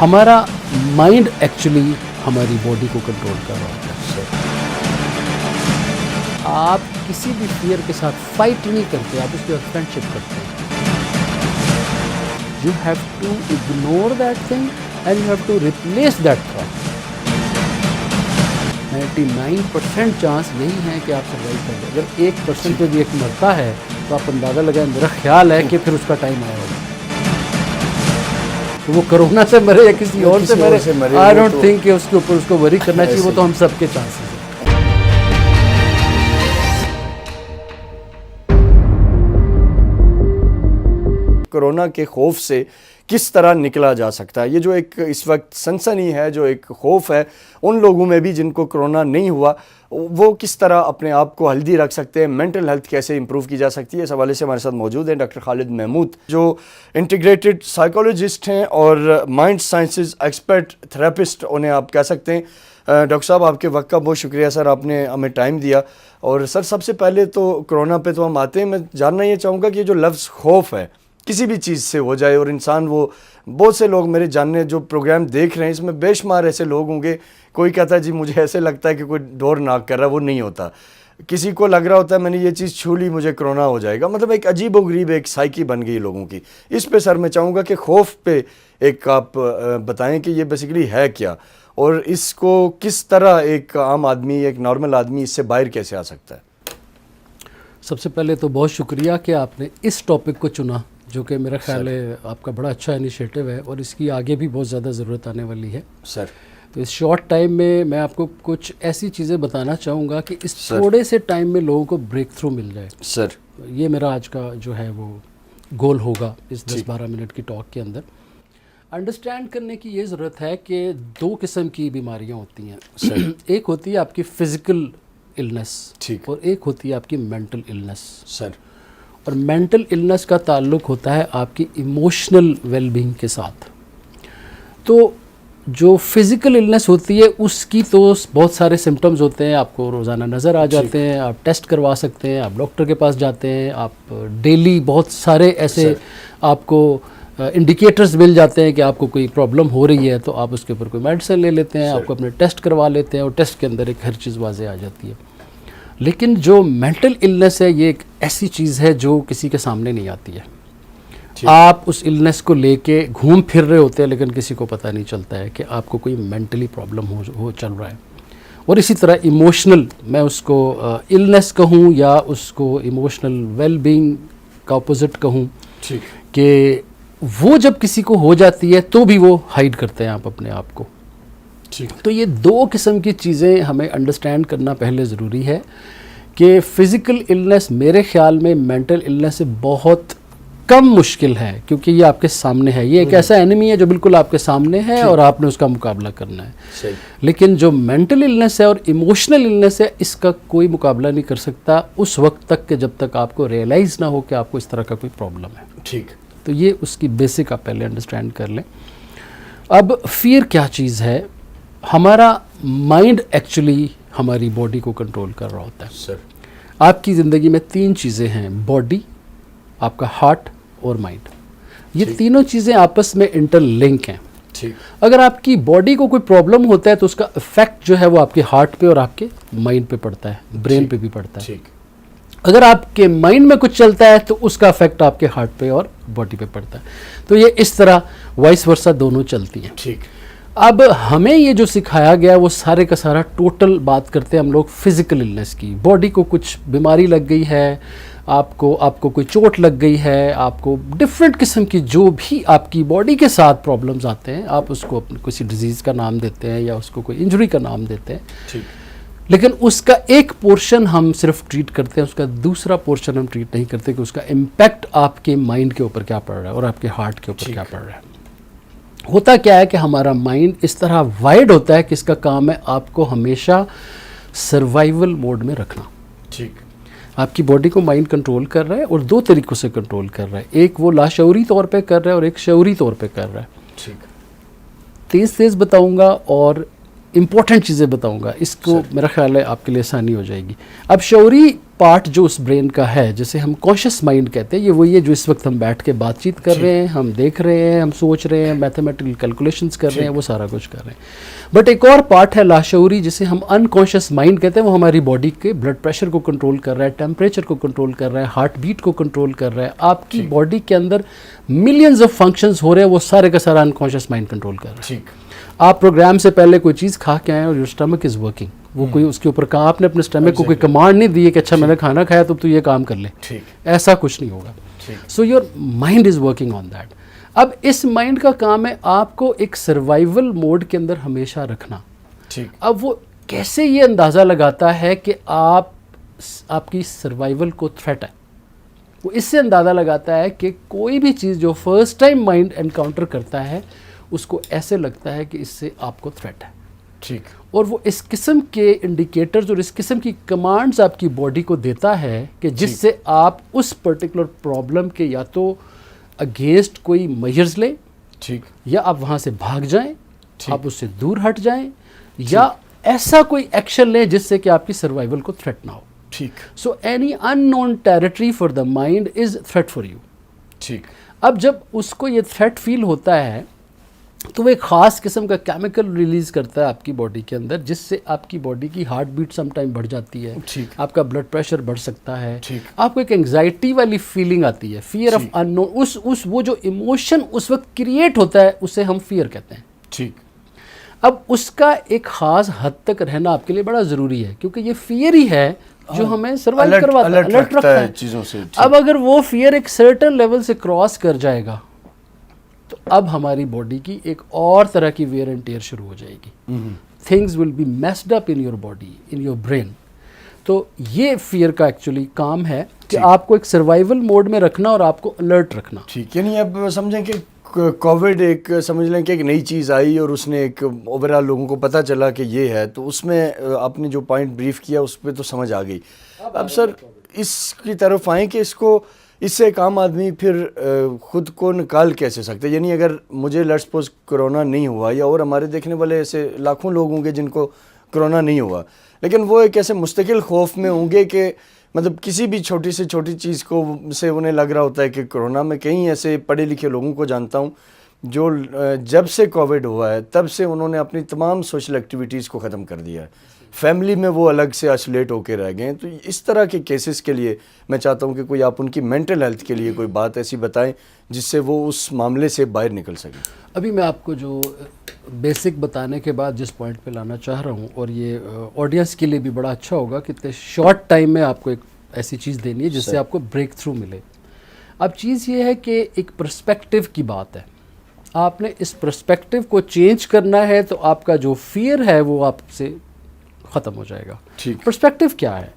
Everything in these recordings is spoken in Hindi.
हमारा माइंड एक्चुअली हमारी बॉडी को कंट्रोल कर रहा होता है। आप किसी भी फियर के साथ फाइट नहीं करते, आप उसके साथ फ्रेंडशिप करते हैं। You have to ignore that thing and you have to replace that thought. 99% chance यही है कि आप सर्वाइव कर लें। अगर 1% पे भी एक मरता है तो आप अंदाज़ा लगाएं, मेरा ख्याल है कि फिर उसका टाइम आया होगा। तो वो कोरोना से मरे या किसी और से मरे, आई डोंट थिंक कि उसके ऊपर उसको वरी करना चाहिए। वो तो हम सबके चांसेस हैं। कोरोना के खौफ से किस तरह निकला जा सकता है, ये जो एक इस वक्त सनसनी है, जो एक खौफ है उन लोगों में भी जिनको कोरोना नहीं हुआ, वो किस तरह अपने आप को हेल्दी रख सकते हैं, मेंटल हेल्थ कैसे इंप्रूव की जा सकती है, इस हवाले से हमारे साथ मौजूद हैं डॉक्टर खालिद महमूद, जो इंटीग्रेटेड साइकोलॉजिस्ट हैं और माइंड साइंसेज एक्सपर्ट थेरेपिस्ट उन्हें आप कह सकते हैं। डॉक्टर साहब, आपके वक्त का बहुत शुक्रिया सर, आपने हमें टाइम दिया। और सर, सबसे पहले तो कोरोना पे तो हम आते हैं, मैं जानना ये चाहूँगा कि ये जो लफ्ज़ खौफ है किसी भी चीज़ से हो जाए और इंसान, वो बहुत से लोग मेरे जानने जो प्रोग्राम देख रहे हैं इसमें बेशुमार ऐसे लोग होंगे, कोई कहता है जी मुझे ऐसे लगता है कि कोई डोर नॉक कर रहा है, वो नहीं होता। किसी को लग रहा होता है मैंने ये चीज़ छू ली मुझे कोरोना हो जाएगा। मतलब एक अजीब व गरीब एक साइकी बन गई लोगों की। इस पे सर मैं चाहूँगा कि खौफ पे एक आप बताएं कि ये बेसिकली है क्या और इसको किस तरह एक आम आदमी, एक नॉर्मल आदमी इससे बाहर कैसे आ सकता है। सबसे पहले तो बहुत शुक्रिया कि आपने इस टॉपिक को चुना, जो कि मेरा ख्याल है आपका बड़ा अच्छा इनिशिएटिव है और इसकी आगे भी बहुत ज़्यादा ज़रूरत आने वाली है सर। तो इस शॉर्ट टाइम में मैं आपको कुछ ऐसी चीज़ें बताना चाहूँगा कि इस थोड़े से टाइम में लोगों को ब्रेक थ्रू मिल जाए सर। ये मेरा आज का जो है वो गोल होगा इस 10-12 मिनट की टॉक के अंदर। अंडरस्टैंड करने की ये ज़रूरत है कि 2 किस्म की बीमारियाँ होती हैं सर। एक होती है आपकी फ़िज़िकल इलनेस, ठीक, और एक होती है आपकी मेंटल इलनेस सर। और मेंटल इलनेस का ताल्लुक़ होता है आपकी इमोशनल वेलबींग के साथ। तो जो फिज़िकल इलनेस होती है उसकी तो बहुत सारे सिम्टम्स होते हैं, आपको रोज़ाना नज़र आ जाते हैं, आप टेस्ट करवा सकते हैं, आप डॉक्टर के पास जाते हैं, आप डेली बहुत सारे ऐसे आपको इंडिकेटर्स मिल जाते हैं कि आपको कोई प्रॉब्लम हो रही है, तो आप उसके ऊपर कोई मेडिसिन ले लेते हैं, आपको अपने टेस्ट करवा लेते हैं और टेस्ट के अंदर एक हर चीज़ वाज़े आ जाती है। लेकिन जो मेंटल इलनेस है ये एक ऐसी चीज़ है जो किसी के सामने नहीं आती है। आप उस इलनेस को लेके घूम फिर रहे होते हैं लेकिन किसी को पता नहीं चलता है कि आपको कोई मेंटली प्रॉब्लम हो चल रहा है। और इसी तरह इमोशनल, मैं उसको इलनेस कहूँ या उसको इमोशनल वेलबींग का अपोजिट कहूँ, कि वो जब किसी को हो जाती है तो भी वो हाइड करते हैं आप अपने आप को। तो ये 2 किस्म की चीज़ें हमें अंडरस्टैंड करना पहले ज़रूरी है कि फ़िज़िकल इलनेस मेरे ख़्याल में मेंटल इलनेस से बहुत कम मुश्किल है, क्योंकि ये आपके सामने है। ये एक ऐसा एनिमी है जो बिल्कुल आपके सामने है और आपने उसका मुकाबला करना है। सही। लेकिन जो मेंटल इलनेस है और इमोशनल इलनेस है, इसका कोई मुकाबला नहीं कर सकता उस वक्त तक कि जब तक आपको रियलाइज़ ना हो कि आपको इस तरह का कोई प्रॉब्लम है। ठीक। तो ये उसकी बेसिक आप पहले अंडरस्टैंड कर लें। अब फियर क्या चीज़ है? हमारा माइंड एक्चुअली हमारी बॉडी को कंट्रोल कर रहा होता है सर। आपकी ज़िंदगी में 3 चीज़ें हैं, बॉडी, आपका हार्ट और माइंड। ये तीनों चीज़ें आपस में इंटरलिंक हैं। ठीक। अगर आपकी बॉडी को कोई प्रॉब्लम होता है तो उसका इफेक्ट जो है वो आपके हार्ट पे और आपके माइंड पे पड़ता है, ब्रेन पे भी पड़ता है। ठीक। अगर आपके माइंड में कुछ चलता है तो उसका इफेक्ट आपके हार्ट पे और बॉडी पे पड़ता है। तो ये इस तरह वाइस वर्सा दोनों चलती हैं। ठीक। अब हमें ये जो सिखाया गया वो सारे का सारा टोटल बात करते हैं हम लोग फिज़िकल इलनेस की। बॉडी को कुछ बीमारी लग गई है, आपको कोई चोट लग गई है, आपको डिफरेंट किस्म की जो भी आपकी बॉडी के साथ प्रॉब्लम्स आते हैं, आप उसको किसी डिजीज़ का नाम देते हैं या उसको कोई इंजरी का नाम देते हैं। ठीक। लेकिन उसका एक पोर्शन हम सिर्फ ट्रीट करते हैं, उसका दूसरा पोर्शन हम ट्रीट नहीं करते कि उसका इम्पैक्ट आपके माइंड के ऊपर क्या पड़ रहा है और आपके हार्ट के ऊपर क्या पड़ रहा है। होता क्या है कि हमारा माइंड इस तरह वाइड होता है कि इसका काम है आपको हमेशा सर्वाइवल मोड में रखना। ठीक। आपकी बॉडी को माइंड कंट्रोल कर रहा है और 2 तरीक़ों से कंट्रोल कर रहा है। एक वो लाशऊरी तौर पे कर रहा है और एक शऊरी तौर पे कर रहा है। ठीक। तेज़ बताऊंगा और इम्पॉर्टेंट चीज़ें बताऊंगा, इसको मेरा ख्याल है आपके लिए आसानी हो जाएगी। अब शऊरी पार्ट जो उस ब्रेन का है, जिसे हम कॉन्शियस माइंड कहते हैं, ये वही है जो इस वक्त हम बैठ के बातचीत कर रहे हैं, हम देख रहे हैं, हम सोच रहे हैं, मैथमेटिकल कैलकुलेशंस कर रहे हैं, वो सारा कुछ कर रहे हैं। बट एक और पार्ट है लाशऊरी, जिसे हम अनकॉन्शियस माइंड कहते हैं। वो हमारी बॉडी के ब्लड प्रेशर को कंट्रोल कर रहा है, टेम्परेचर को कंट्रोल कर रहा है, हार्ट बीट को कंट्रोल कर रहा है। आपकी बॉडी के अंदर मिलियंस ऑफ फंक्शंस हो रहे हैं, वो सारे का सारा अनकॉन्शियस माइंड कंट्रोल कर रहा है। आप प्रोग्राम से पहले कोई चीज़ खा के आए और योर स्टमक इज़ वर्किंग, वो कोई उसके ऊपर कहा, आपने अपने स्टमक को कोई कमांड नहीं दी है कि अच्छा मैंने खाना खाया तो तू ये काम कर ले, ऐसा कुछ नहीं होगा। So your mind is working on that. अब इस माइंड का काम है आपको एक सर्वाइवल मोड के अंदर हमेशा रखना। अब वो कैसे ये अंदाज़ा लगाता है कि आपकी सर्वाइवल को थ्रेट है, वो इससे अंदाज़ा लगाता है कि कोई भी चीज़ जो फर्स्ट टाइम माइंड एनकाउंटर करता है उसको ऐसे लगता है कि इससे आपको थ्रेट है। ठीक। और वो इस किस्म के इंडिकेटर्स और इस किस्म की कमांड्स आपकी बॉडी को देता है कि जिससे आप उस पर्टिकुलर प्रॉब्लम के या तो अगेंस्ट कोई मेजर्स लें, ठीक, या आप वहाँ से भाग जाएं, आप उससे दूर हट जाएं, या ऐसा कोई एक्शन लें जिससे कि आपकी सर्वाइवल को थ्रेट ना हो। ठीक। So any unknown territory for the mind is threat for you. ठीक। अब जब उसको ये थ्रेट फील होता है तो वो एक ख़ास किस्म का केमिकल रिलीज़ करता है आपकी बॉडी के अंदर, जिससे आपकी बॉडी की हार्ट बीट सम टाइम बढ़ जाती है, आपका ब्लड प्रेशर बढ़ सकता है, आपको एक एंग्जाइटी वाली फीलिंग आती है, फियर ऑफ अननोन। उस वो जो इमोशन उस वक्त क्रिएट होता है उसे हम फियर कहते हैं। ठीक। अब उसका एक ख़ास हद तक रहना आपके लिए बड़ा ज़रूरी है, क्योंकि ये फियर ही है जो हमें सर्वाइव करवाता है, अलर्ट रखता है चीज़ों से। अब अगर वो फियर एक सर्टेन लेवल से क्रॉस कर जाएगा तो अब हमारी बॉडी की एक और तरह की वेयर एंड टेयर शुरू हो जाएगी। Things will be messed up in your body, in your brain. तो ये फियर का एक्चुअली काम है कि आपको एक सर्वाइवल मोड में रखना और आपको अलर्ट रखना। ठीक, यानी अब समझें कि कोविड एक समझ लें कि एक नई चीज़ आई और उसने एक ओवरऑल लोगों को पता चला कि ये है, तो उसमें आपने जो पॉइंट ब्रीफ किया उस पर तो समझ आ गई। अब सर इसकी तरफ आएँ कि इससे एक आम आदमी फिर ख़ुद को निकाल कैसे सकते हैं? यानी अगर मुझे लेट्स सपोज कोरोना नहीं हुआ, या और हमारे देखने वाले ऐसे लाखों लोग होंगे जिनको कोरोना नहीं हुआ, लेकिन वो एक ऐसे मुस्तकिल खौफ में होंगे कि मतलब किसी भी छोटी से छोटी चीज़ को से उन्हें लग रहा होता है कि कोरोना में। कई ऐसे पढ़े लिखे लोगों को जानता हूँ जो जब से कोविड हुआ है तब से उन्होंने अपनी तमाम सोशल एक्टिविटीज़ को ख़त्म कर दिया है, फैमिली में वो अलग से आइसोलेट होकर रह गए हैं। तो इस तरह के केसेस के लिए मैं चाहता हूँ कि कोई आप उनकी मेंटल हेल्थ के लिए कोई बात ऐसी बताएं जिससे वो उस मामले से बाहर निकल सकें। अभी मैं आपको जो बेसिक बताने के बाद जिस पॉइंट पे लाना चाह रहा हूँ, और ये ऑडियंस के लिए भी बड़ा अच्छा होगा कि इतने शॉर्ट टाइम में आपको एक ऐसी चीज़ देनी है जिससे आपको ब्रेक थ्रू मिले। अब चीज़ ये है कि एक पर्सपेक्टिव की बात है, आपने इस पर्सपेक्टिव को चेंज करना है तो आपका जो फियर है वो आपसे ख़त्म हो जाएगा। पर्सपेक्टिव क्या है?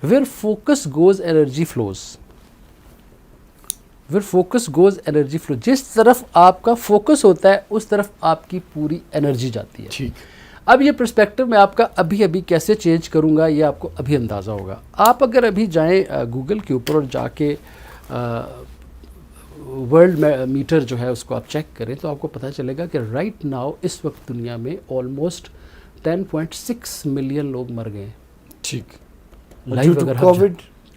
Where focus goes energy flows, where focus goes energy flow. जिस तरफ आपका फोकस होता है उस तरफ आपकी पूरी एनर्जी जाती है। ठीक। अब ये पर्सपेक्टिव मैं आपका अभी अभी कैसे चेंज करूँगा ये आपको अभी अंदाज़ा होगा। आप अगर अभी जाएं गूगल के ऊपर और जाके वर्ल्ड मीटर जो है उसको आप चेक करें तो आपको पता चलेगा कि राइट नाउ इस वक्त दुनिया में ऑलमोस्ट 10.6 मिलियन लोग मर गए। ठीक। लाइव अगर कोविड,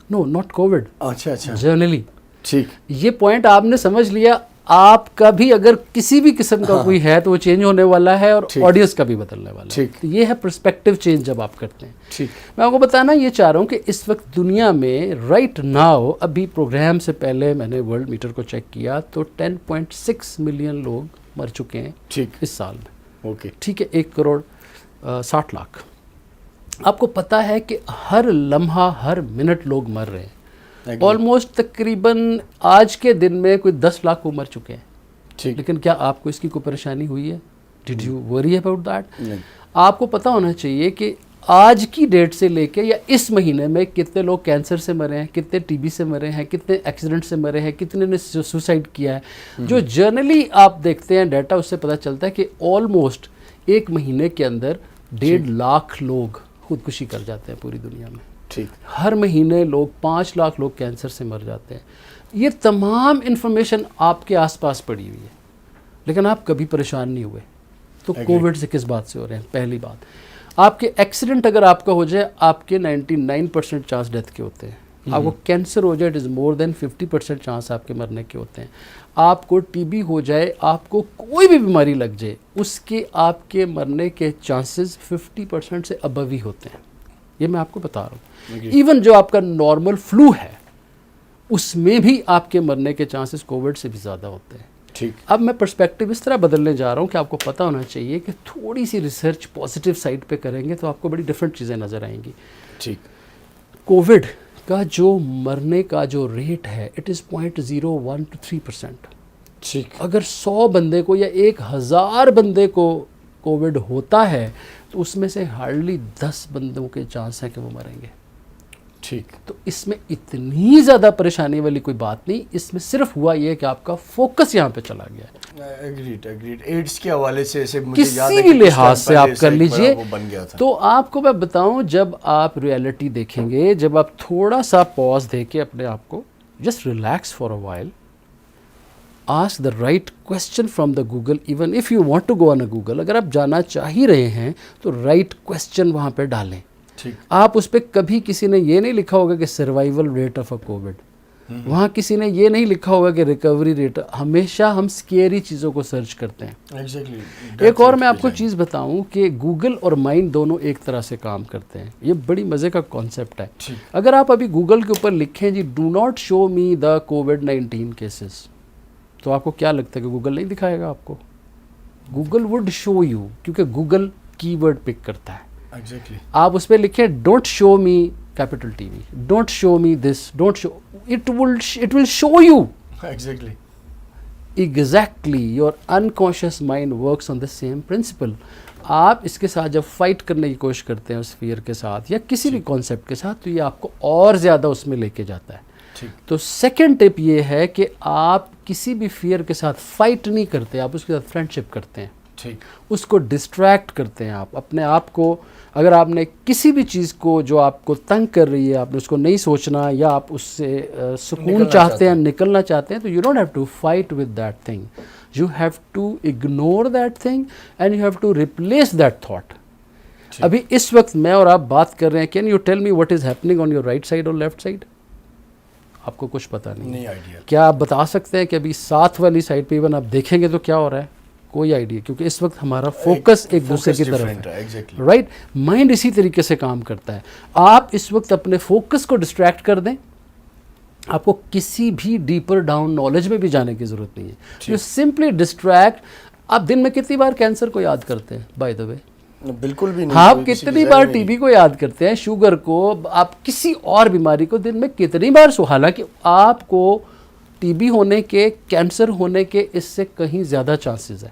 नो नॉट कोविड, अच्छा जनरली। ठीक। ये पॉइंट आपने समझ लिया। आपका भी अगर किसी भी किस्म का कोई है तो वो चेंज होने वाला है और ऑडियंस का भी बदलने वाला है। तो ये है पर्सपेक्टिव चेंज जब आप करते हैं। ठीक। मैं आपको बताना ये चाह रहा हूँ कि इस वक्त दुनिया में राइट नाउ, अभी प्रोग्राम से पहले मैंने वर्ल्ड मीटर को चेक किया तो 10.6 मिलियन लोग मर चुके हैं। ठीक। इस साल में। ओके। ठीक है, 1 करोड़ 60 लाख। आपको पता है कि हर लम्हा हर मिनट लोग मर रहे हैं। ऑलमोस्ट तकरीबन आज के दिन में कोई 10 लाख वो मर चुके हैं। ठीक। लेकिन क्या आपको इसकी कोई परेशानी हुई है? Did you worry about that? आपको पता होना चाहिए कि आज की डेट से लेके या इस महीने में कितने लोग कैंसर से मरे हैं, कितने टीबी से मरे हैं, कितने एक्सीडेंट से मरे हैं, कितने ने सुसाइड किया है। जो जर्नली आप देखते हैं डाटा, उससे पता चलता है कि ऑलमोस्ट एक महीने के अंदर 1.5 लाख लोग खुदकुशी कर जाते हैं पूरी दुनिया में। ठीक। हर महीने लोग 5 लाख लोग कैंसर से मर जाते हैं। ये तमाम इन्फॉर्मेशन आपके आसपास पड़ी हुई है, लेकिन आप कभी परेशान नहीं हुए। तो कोविड से किस बात से हो रहे हैं? पहली बात, आपके एक्सीडेंट अगर आपका हो जाए, आपके 99% चांस डेथ के होते हैं। आपको कैंसर हो जाए, it is more than 50% chance आपके मरने के होते हैं। आपको टीबी हो जाए, आपको कोई भी बीमारी लग जाए, उसके आपके मरने के चांसेस 50% से अबव ही होते हैं। ये मैं आपको बता रहा हूँ। इवन जो आपका नॉर्मल फ्लू है, उसमें भी आपके मरने के चांसेस कोविड से भी ज़्यादा होते हैं। ठीक। अब मैं पर्सपेक्टिव इस तरह बदलने जा रहा हूँ कि आपको पता होना चाहिए कि थोड़ी सी रिसर्च पॉजिटिव साइड पे करेंगे तो आपको बड़ी डिफरेंट चीज़ें नज़र आएंगी। ठीक। कोविड का जो मरने का जो रेट है, इट इज़ 0.01 to 3%। ठीक। अगर 100 बंदे को या 1000 बंदे को कोविड होता है तो उसमें से हार्डली 10 बंदों के चांस हैं कि वो मरेंगे। ठीक। तो इसमें इतनी ज़्यादा परेशानी वाली कोई बात नहीं, इसमें सिर्फ हुआ ये कि आपका फोकस यहाँ पे चला गया है। एग्रीड। एड्स के हवाले से ऐसे मुझे याद किसी है भी कि कुछ लिहाज टाइम से पहले आप ऐसा कर एक बड़ा लीजिए। वो बन गया था। तो आपको मैं बताऊं, जब आप रियलिटी देखेंगे, जब आप थोड़ा सा पॉज देके अपने आप को just relax for a while, ask the right question from the Google. Even if you want to go on a Google, अगर आप जाना चाह ही रहे हैं तो राइट क्वेश्चन वहाँ पे डालें। ठीक। आप उस पर कभी किसी ने ये नहीं लिखा होगा कि survival rate of a Covid, वहाँ किसी ने ये नहीं लिखा होगा कि रिकवरी रेट। हमेशा हम स्केरी चीज़ों को सर्च करते हैं। एग्जैक्टली। एक और मैं आपको चीज़ बताऊं कि गूगल और माइंड दोनों एक तरह से काम करते हैं। ये बड़ी मज़े का कॉन्सेप्ट है। अगर आप अभी गूगल के ऊपर लिखें जी do not show me the कोविड-19 केसेस, तो आपको क्या लगता है कि गूगल नहीं दिखाएगा आपको? गूगल वुड शो यू, क्योंकि गूगल कीवर्ड पिक करता है। एग्जैक्टली। आप उस पर लिखें don't show me capital TV, don't show me this, don't show, it will show you. Exactly. Exactly, your unconscious mind works on the same principle. आप इसके साथ जब फाइट करने की कोशिश करते हैं उस फियर के साथ या किसी भी कॉन्सेप्ट के साथ, तो ये आपको और ज़्यादा उसमें लेके जाता है। ठीक। तो सेकंड टिप ये है कि आप किसी भी फियर के साथ फाइट नहीं करते, आप उसके साथ फ्रेंडशिप करते हैं। ठीक। उसको डिस्ट्रैक्ट करते हैं। आप अपने आप को, अगर आपने किसी भी चीज़ को जो आपको तंग कर रही है, आपने उसको नहीं सोचना या आप उससे सुकून चाहते हैं, निकलना चाहते हैं, तो you don't have to fight with that thing, you have to ignore that thing and you have to replace that thought. अभी इस वक्त मैं और आप बात कर रहे हैं, can you tell me what is happening on your right side और लेफ्ट साइड? आपको कुछ पता नहीं आइडिया। क्या आप बता सकते हैं कि अभी साथ वाली साइड पे इवन आप देखेंगे तो क्या हो रहा है? कोई आइडिया, क्योंकि इस वक्त हमारा फोकस एक दूसरे की तरफ है। राइट, माइंड इसी तरीके से काम करता है। आप इस वक्त अपने फोकस को डिस्ट्रैक्ट कर दें, आपको किसी भी डीपर डाउन नॉलेज में भी जाने की जरूरत नहीं है। You simply distract. आप दिन में कितनी बार कैंसर को याद करते हैं? बाय द वे, बिल्कुल भी नहीं। आप कितनी बार टीबी को याद करते हैं, शुगर को, आप किसी और बीमारी को दिन में कितनी बार? हालांकि आपको टीबी होने के, कैंसर होने के इससे कहीं ज़्यादा चांसेस है।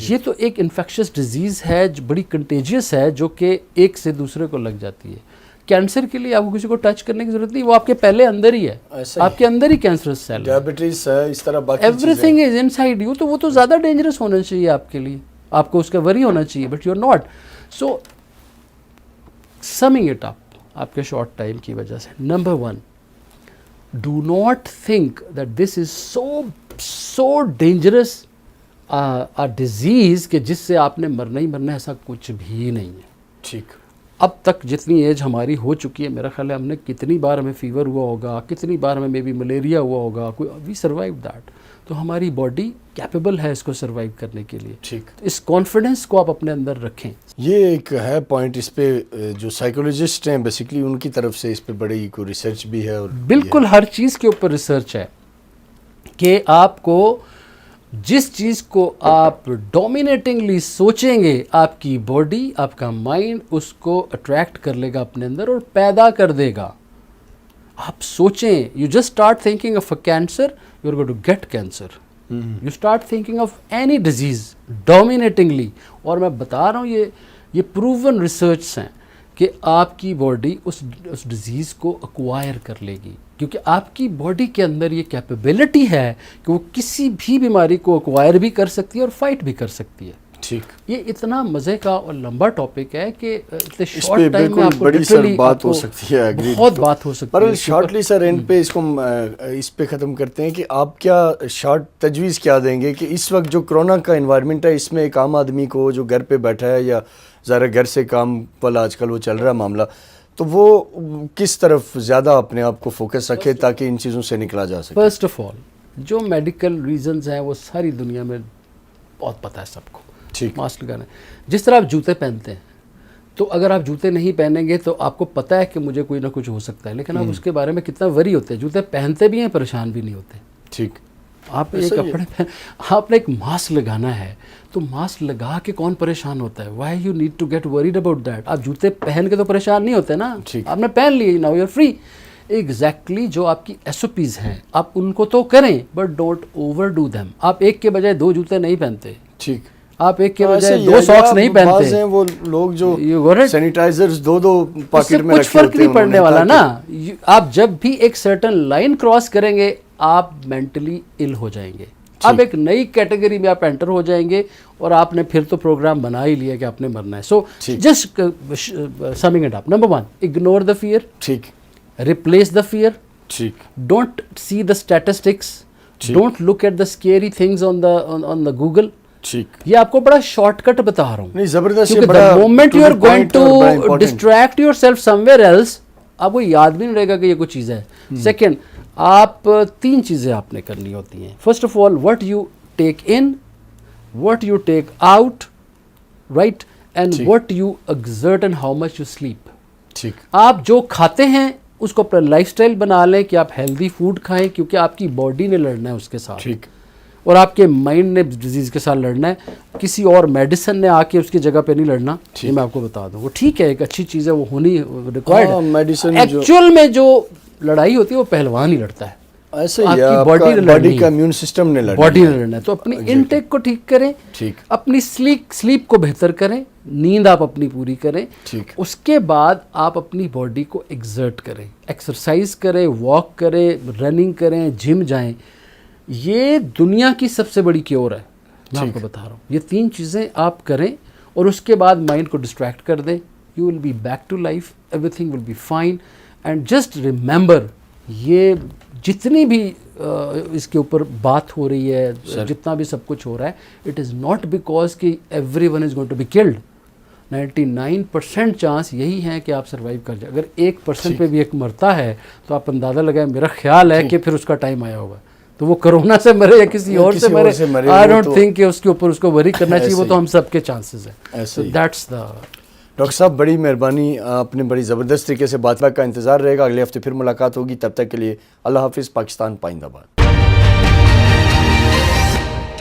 ये तो एक इन्फेक्शियस डिजीज़ है जो बड़ी कंटेजियस है, जो कि एक से दूसरे को लग जाती है। कैंसर के लिए आपको किसी को टच करने की जरूरत नहीं, वो आपके पहले अंदर ही है, आपके अंदर ही कैंसरस सेल, डायबिटीज है, इस तरह बाकी एवरीथिंग इज इनसाइड यू। तो वो तो ज़्यादा डेंजरस होना चाहिए आपके लिए, आपको उसका वरी होना चाहिए, but you are not. So summing it up आपके शॉर्ट टाइम की वजह से, number 1, do not think that this is so dangerous a disease कि जिससे आपने मरना ही मरना है, ऐसा कुछ भी नहीं है। ठीक। अब तक जितनी एज हमारी हो चुकी है, मेरा ख्याल है हमने कितनी बार हमें फीवर हुआ होगा, कितनी बार हमें मे बी मलेरिया हुआ होगा, कोई वी सर्वाइव दैट। तो हमारी बॉडी कैपेबल है इसको सर्वाइव करने के लिए। ठीक। तो इस कॉन्फिडेंस को आप अपने अंदर रखें। ये एक है पॉइंट, इस पे जो साइकोलॉजिस्ट हैं बेसिकली उनकी तरफ से इस पे बड़ी कोई रिसर्च भी है। और बिल्कुल हर चीज़ के ऊपर रिसर्च है कि आपको जिस चीज़ को आप डोमिनेटिंगली सोचेंगे, आपकी बॉडी, आपका माइंड उसको अट्रैक्ट कर लेगा अपने अंदर और पैदा कर देगा। आप सोचें, you just start thinking of a cancer, you are going to get cancer. You start thinking of any disease dominatingly, और मैं बता रहा हूँ ये प्रूवन रिसर्च हैं कि आपकी बॉडी उस डिजीज़ को एक्वायर कर लेगी, क्योंकि आपकी बॉडी के अंदर ये कैपेबिलिटी है कि वो किसी भी बीमारी को एक्वायर भी कर सकती है और फाइट भी कर सकती है। ठीक। ये इतना मज़े का और लंबा टॉपिक है कि इतने इस पे शॉर्ट टाइम में बिल्कुल आपको बड़ी सर literally बात हो आपको सकती है, agreed। बहुत बात हो सकती है पर इसके ऊपर। शॉर्टली सर एंड पे इसको इस पे ख़त्म करते हैं कि आप क्या शॉर्ट तजवीज़ क्या देंगे कि इस वक्त जो कोरोना का इन्वायरमेंट है, इसमें एक आम आदमी को जो घर पे बैठा है या ज़रा घर से काम वाला आजकल वो चल रहा है मामला, तो वो किस तरफ ज़्यादा अपने आप को फोकस रखे ताकि इन चीज़ों से निकला जा सके? फर्स्ट ऑफ ऑल जो मेडिकल रीजंस हैं वो सारी दुनिया में बहुत पता है सबको। ठीक। मास्क लगाना है। जिस तरह आप जूते पहनते हैं, तो अगर आप जूते नहीं पहनेंगे तो आपको पता है कि मुझे कोई ना कुछ हो सकता है, लेकिन आप उसके बारे में कितना वरी होते हैं। जूते पहनते भी हैं, परेशान भी नहीं होते। ठीक। आप ये कपड़े आपने एक मास्क लगाना है, तो मास्क लगा के कौन परेशान होता है? Why you need to get worried about that? आप जूते पहन के तो परेशान नहीं होते ना, आपने पहन लिए, now you are free. Exactly जो आपकी SOPs हैं आप उनको तो करें, but don't overdo them. आप एक के बजाय 2 जूते नहीं पहनते। ठीक। आप एक के बजाय 2 सॉक्स नहीं पहनते हैं। वो लोग जो सैनिटाइजर्स 2 पॉकेट में कुछ फर्क नहीं पड़ने वाला ना। आप जब भी एक सर्टन लाइन क्रॉस करेंगे आप मेंटली इल हो जाएंगे। अब एक नई कैटेगरी में आप एंटर हो जाएंगे और आपने फिर तो प्रोग्राम बना ही लिया कि आपने मरना है। So just summing it up, number 1, ignore the fear. ठीक। Replace the fear. ठीक। Don't see the statistics, don't look at the scary things on the Google. ठीक। ये आपको बड़ा शॉर्टकट बता रहा हूँ। नहीं, जबरदस्त। क्योंकि the moment you are going to distract yourself somewhere else, आपको याद भी नहीं रहेगा कि ये कोई चीज़ है। सेकंड, आप 3 चीज़ें आपने करनी होती हैं। First of all, what you take in, what you take out, right, and what you exert and how much you sleep. ठीक। आप जो खाते हैं उसको अपना लाइफस्टाइल बना लें कि आप हेल्दी फूड खाएं, क्योंकि आपकी बॉडी ने लड़ना है उसके साथ। ठीक। और आपके माइंड ने डिजीज़ के साथ लड़ना है, किसी और मेडिसिन ने आके उसकी जगह पे नहीं लड़ना। ये मैं आपको बता दूं, वो ठीक है, एक अच्छी चीज़ है, वो होनी रिक्वायर्ड है। मेडिसिन एक्चुअल में जो लड़ाई होती है वो पहलवान ही लड़ता है। ऐसे ही आपकी बॉडी का इम्यून सिस्टम ने लड़ना, बॉडी ने लड़ना है। तो अपनी इनटेक को ठीक करें। ठीक। अपनी स्लीप को बेहतर करें, नींद आप अपनी पूरी करें। ठीक। उसके बाद आप अपनी बॉडी को एक्सर्ट करें, एक्सरसाइज करें, वॉक करें, रनिंग करें, जिम जाएं। ये दुनिया की सबसे बड़ी क्योर है, मैं आपको बता रहा हूँ। ये 3 चीज़ें आप करें और उसके बाद माइंड को डिस्ट्रैक्ट कर दें। You will be back to life, everything will be fine. And just remember, ये जितनी भी इसके ऊपर बात हो रही है, जितना भी सब कुछ हो रहा है, इट इज़ नॉट बिकॉज कि everyone is going to be killed. 99% chance यही है कि आप सर्वाइव कर जाए। अगर 1% पे भी एक मरता है तो आप अंदाज़ा लगाएं, मेरा ख्याल है कि फिर उसका टाइम आया होगा। तो वो कोरोना से मरे या किसी और से मरे, आई डोंट थिंक कि उसके ऊपर उसको वरी करना चाहिए। वो तो हम सबके चांसेस है। So that's the. डॉक्टर साहब, बड़ी मेहरबानी, आपने बड़ी ज़बरदस्त तरीके से बात का इंतज़ार रहेगा। अगले हफ्ते फिर मुलाकात होगी, तब तक के लिए अल्लाह हाफिज़। पाकिस्तान पाइंदाबाद।